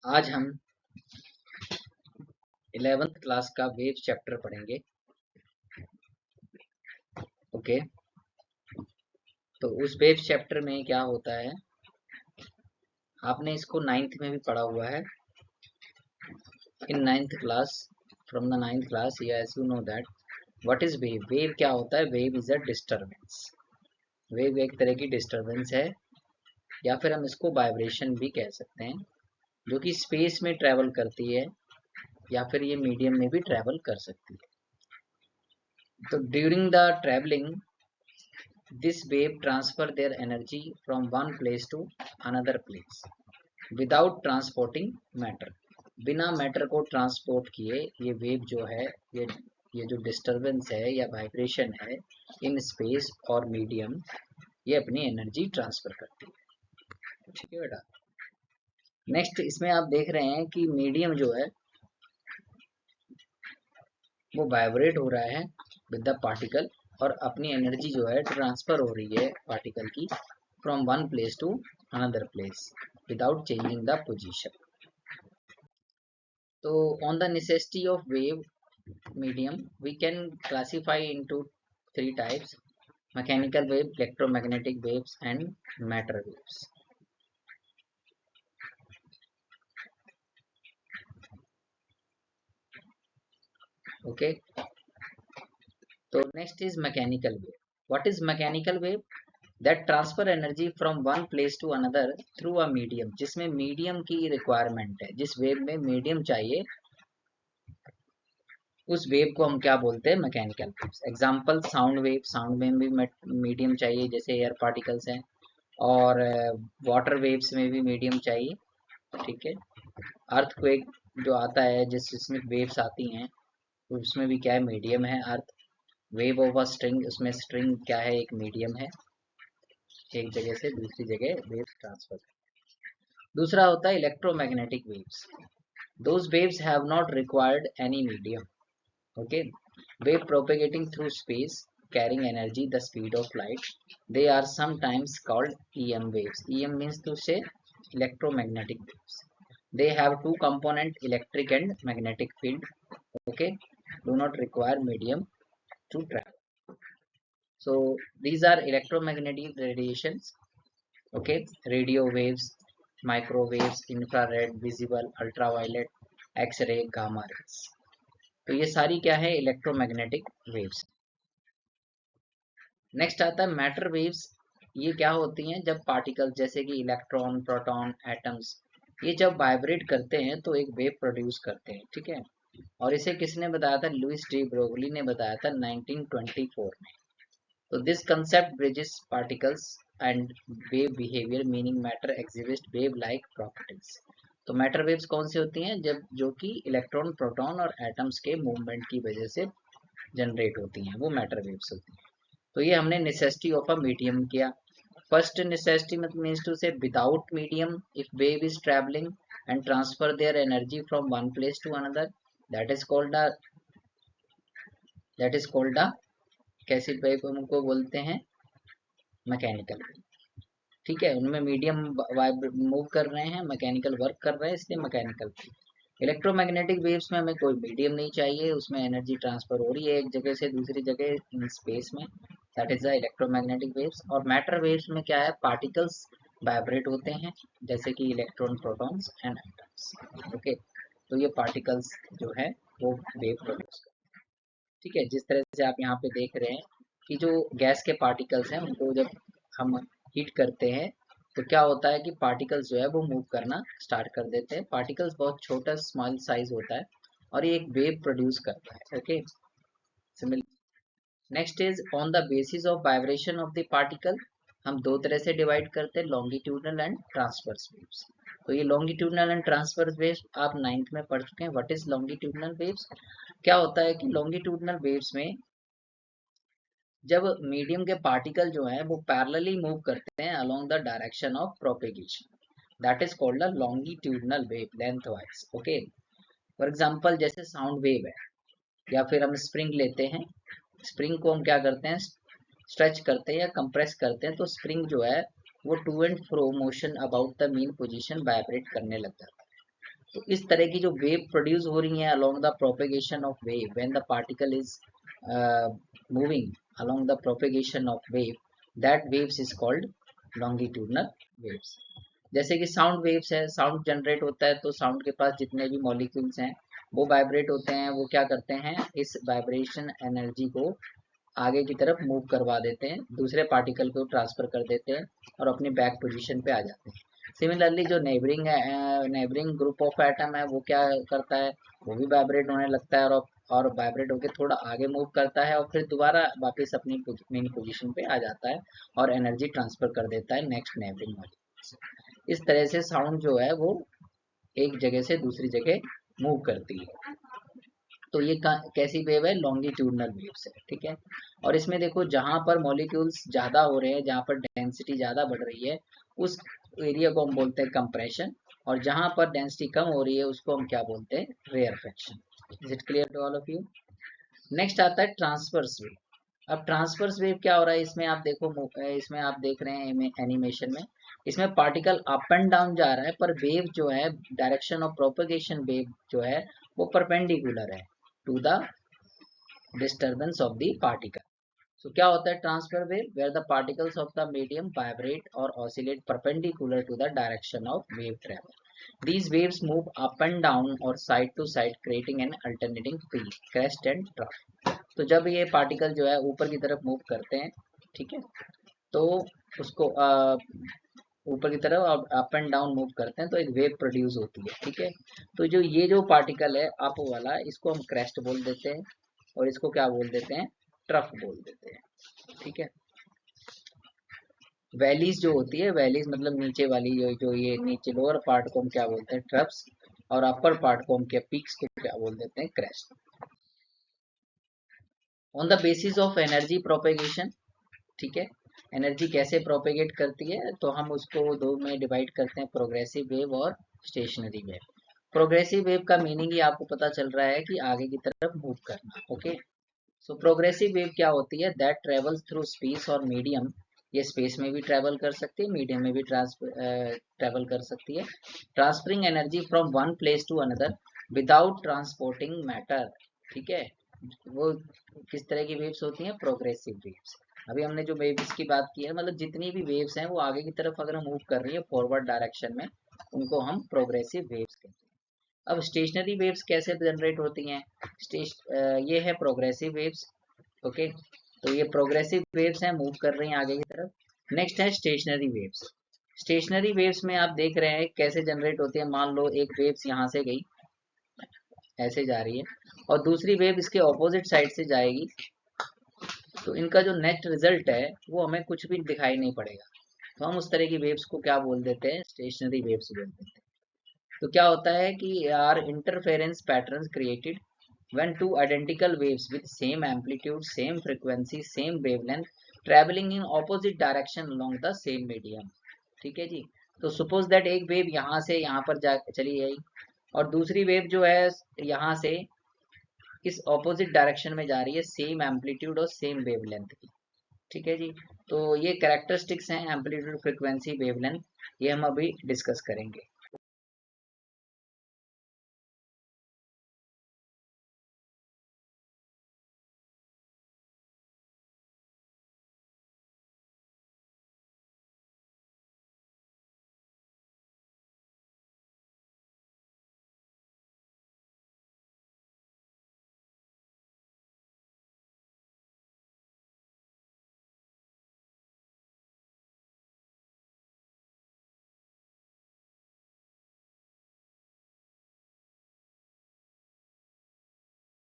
आज हम 11th class का वेव चैप्टर पढ़ेंगे। ओके, तो उस वेव चैप्टर में क्या होता है, आपने इसको 9th में भी पढ़ा हुआ है। इन 9th class, from the 9th class, yes you know that what is wave. Wave क्या होता है? Wave is a disturbance. Wave एक तरह की डिस्टरबेंस है, या फिर हम इसको वाइब्रेशन भी कह सकते हैं, जो कि स्पेस में ट्रेवल करती है, या फिर ये मीडियम में भी ट्रेवल कर सकती है। तो during the travelling, this wave transfer their energy from one place to another place without transporting matter। बिना मैटर को ट्रांसपोर्ट किए ये वेव जो है, ये जो डिस्टरबेंस है या वाइब्रेशन है इन स्पेस और मीडियम, ये अपनी एनर्जी ट्रांसफर करती है। ठीक है बेटा। नेक्स्ट इसमें आप देख रहे हैं कि मीडियम जो है वो वाइब्रेट हो रहा है विद द पार्टिकल, और अपनी एनर्जी जो है ट्रांसफर हो रही है पार्टिकल की from one place to another place without changing the position. तो on the necessity of wave medium we can classify into three types: mechanical wave, electromagnetic waves and matter waves. Okay, तो next is mechanical wave. What is mechanical wave? That transfer energy from one place to another through a medium. जिसमें medium की requirement है, जिस wave में medium चाहिए उस wave को हम क्या बोलते हैं? Mechanical waves. Example sound wave. Sound में भी मीडियम चाहिए, जैसे एयर पार्टिकल्स हैं, और वाटर वेव्स में भी मीडियम चाहिए। ठीक है। अर्थक्वेक जो आता है, जिसमें वेव्स आती हैं, तो उसमें भी क्या है? मीडियम है अर्थ। वेव ऑफ अ स्ट्रिंग, उसमें स्ट्रिंग क्या है? एक मीडियम है, एक जगह से दूसरी जगह वेव ट्रांसफर। दूसरा होता है electromagnetic waves. Those waves have not required any medium. Okay, wave propagating through space, carrying energy the speed of light. They are sometimes called EM waves. EM means to say electromagnetic waves. They have two component, electric and magnetic field. Okay, do not require medium to travel. So these are electromagnetic radiations. Okay, radio waves, microwaves, infrared, visible, ultraviolet, x-ray, gamma rays. तो ये सारी क्या है? Electromagnetic waves. Next आता है matter waves. ये क्या होती हैं? जब पार्टिकल जैसे कि इलेक्ट्रॉन, प्रोटॉन, एटम्स, ये जब वाइब्रेट करते हैं तो एक वेव प्रोड्यूस करते हैं। ठीक है। और इसे किसने बताया था? लुइस डी ब्रोगली ने बताया था 1924 में। तो this concept bridges particles and wave behaviour, meaning matter exhibit wave like properties. तो मैटर वेव्स कौन सी होती हैं? जब जो कि इलेक्ट्रॉन, प्रोटॉन और एटम्स के मूवमेंट की वजह से जनरेट होती हैं, वो मैटर वेव्स होती हैं। तो ये हमने नेसेसिटी ऑफ अ मीडियम किया। First necessity means to say without medium if wave is travelling and transfer their energy from one place to another, that is called the कैसी वेव हमको बोलते हैं? मैकेनिकल। ठीक है, उनमें मीडियम मूव कर रहे हैं, मैकेनिकल वर्क कर रहे हैं, इसलिए मैकेनिकल। इलेक्ट्रोमैग्नेटिक वेव्स में हमें कोई मीडियम नहीं चाहिए, उसमें एनर्जी ट्रांसफर हो रही है एक जगह से दूसरी जगह इन स्पेस में, that is the electromagnetic waves. और मैटर वेव्स में क्या है? पार्टिकल्स वाइब्रेट होते हैं, जैसे कि electron, protons and atoms. Okay, तो ये पार्टिकल्स जो है वो वेव प्रोड्यूस करते हैं। ठीक है, जिस तरह से आप यहाँ पे देख रहे हैं कि जो गैस के पार्टिकल्स हैं उनको जब हम हीट करते हैं तो क्या होता है कि पार्टिकल्स जो है वो मूव करना स्टार्ट कर देते हैं। पार्टिकल्स बहुत छोटा स्मॉल साइज होता है और ये एक वेव प्रोड्यूस करता है। Okay, similar. Next is on the basis of vibration of the particle, हम दो तरह से डिवाइड करते हैं, लॉन्गिट्यूडनल एंड ट्रांसवर्स वेव्स। तो ये लॉन्गिट्यूडनल एंड ट्रांसवर्स वेव्स आप 9th में पढ़ चुके हैं। What is longitudinal waves? क्या होता है कि लॉन्गिट्यूडनल वेव्स में जब मीडियम के पार्टिकल जो है वो पैरेलली मूव करते हैं along the direction of propagation, that is called a longitudinal wave, length wise. Okay, for example जैसे साउंड वेव है, या फिर हम स्प्रिंग लेते हैं, स्प्रिंग को हम क्या करते हैं? स्ट्रेच करते हैं या कंप्रेस करते हैं, तो स्प्रिंग जो है वो to and fro motion about the mean position vibrate करने लग जाता है। तो इस तरह की जो वेव प्रोड्यूस हो रही है along the propagation of wave when the particle is moving along the propagation of wave, that waves is called longitudinal waves. जैसे कि साउंड वेव्स है, साउंड जनरेट होता है तो साउंड के पास जितने भी मॉलिक्यूल्स हैं वो वाइब्रेट होते हैं, वो क्या करते हैं, इस वाइब्रेशन एनर्जी को आगे की तरफ मूव करवा देते हैं, दूसरे पार्टिकल को ट्रांसफर कर देते हैं और अपनी बैक पोजीशन पे आ जाते हैं। सिमिलरली जो नेबरिंग ग्रुप ऑफ एटम है वो क्या करता है, वो भी वाइब्रेट होने लगता है और वाइब्रेट होकर थोड़ा आगे मूव करता है और फिर दोबारा वापस अपनी मेन पोजीशन पे आ जाता है और एनर्जी ट्रांसफर कर देता है नेक्स्ट नेबरिंग मॉलिक्यूल। इस तरह से साउंड जो है वो एक जगह से दूसरी जगह मूव करती है। तो ये कैसी वेव है, लॉन्गिट्यूडनल वेव्स है, ठीक है। और इसमें देखो जहां पर मॉलिक्यूल्स ज्यादा हो रहे हैं, जहां पर डेंसिटी ज्यादा बढ़ रही है, उस एरिया को हम बोलते हैं कंप्रेशन, और जहां पर डेंसिटी कम हो रही है उसको हम क्या बोलते हैं, rarefaction. Is it clear to all of you? Next आता है ट्रांसवर्स वेव। अब ट्रांसवर्स वेव क्या हो रहा है, इसमें आप देखो, इसमें आप देख रहे हैं एनिमेशन में, इसमें पार्टिकल अप एंड डाउन जा रहा है पर वेव जो है, डायरेक्शन ऑफ प्रोपगेशन वेव जो है वो परपेंडिकुलर है to the disturbance of the particle. So क्या होता है transfer wave, where the particles of the medium vibrate और oscillate perpendicular to the direction of wave travel. These waves move up and down or side to side creating an alternating field, crest and trough। तो जब ये particle जो है ऊपर की तरफ move करते हैं, ठीक है, तो उसको ऊपर की तरफ अप एंड डाउन मूव करते हैं तो एक वेव प्रोड्यूस होती है, ठीक है। तो जो ये जो पार्टिकल है अप वाला, इसको हम क्रेस्ट बोल देते हैं और इसको क्या बोल देते हैं, ट्रफ बोल देते हैं, ठीक है। वैलीज जो होती है, वैलीज मतलब नीचे वाली जो ये नीचे लोअर पार्ट को हम क्या बोलते हैं, ट्रफ्स, और अपर पार्ट को हम क्या, पीक्स को क्या बोल देते हैं, crest. On the basis of energy propagation, ठीक है, एनर्जी कैसे प्रोपेगेट करती है तो हम उसको दो में डिवाइड करते हैं, प्रोग्रेसिव वेव और स्टेशनरी वेव। प्रोग्रेसिव वेव का मीनिंग ही आपको पता चल रहा है कि आगे की तरफ मूव करना, ओके। सो प्रोग्रेसिव वेव क्या होती है, दैट ट्रेवल्स थ्रू स्पेस और मीडियम, ये स्पेस में भी ट्रेवल कर सकती है, मीडियम में भी ट्रेवल कर सकती है, transferring energy from one place to another without transporting matter, ठीक है। वो किस तरह की वेव्स होती हैं, प्रोग्रेसिव वेव्स। अभी हमने जो वेव्स की बात की है, मतलब जितनी भी वेव्स हैं वो आगे की तरफ अगर मूव कर रही है फॉरवर्ड डायरेक्शन में, उनको हम प्रोग्रेसिव वेव्स कहते हैं। अब स्टेशनरी वेव्स कैसे जनरेट होती हैं, ये है प्रोग्रेसिव वेव्स, ओके। तो ये प्रोग्रेसिव वेव्स हैं, मूव कर रही हैं आगे की तरफ। नेक्स्ट है स्टेशनरी वेव्स। स्टेशनरी वेव्स में आप देख रहे हैं कैसे जनरेट होती है, मान लो एक वेव्स यहाँ से गई, ऐसे जा रही है, और दूसरी वेव इसके ऑपोजिट साइड से जाएगी, तो इनका जो नेट रिजल्ट है वो हमें कुछ भी दिखाई नहीं पड़ेगा। तो हम उस तरह की वेव्स को क्या बोल देते हैं, स्टेशनरी वेव्स बोल देते हैं। तो क्या होता है कि are interference patterns created when two identical waves with same amplitude, same frequency, same wavelength traveling in opposite direction along the same medium, ठीक है जी। तो suppose that एक वेव यहाँ से यहाँ पर जा चली गई और दूसरी वेव जो है यहाँ से इस ऑपोजिट डायरेक्शन में जा रही है, सेम एम्पलीट्यूड और सेम वेवलेंथ की, ठीक है जी। तो ये कैरेक्टरिस्टिक्स हैं एम्पलीट्यूड, फ्रीक्वेंसी, वेवलेंथ, ये हम अभी डिस्कस करेंगे।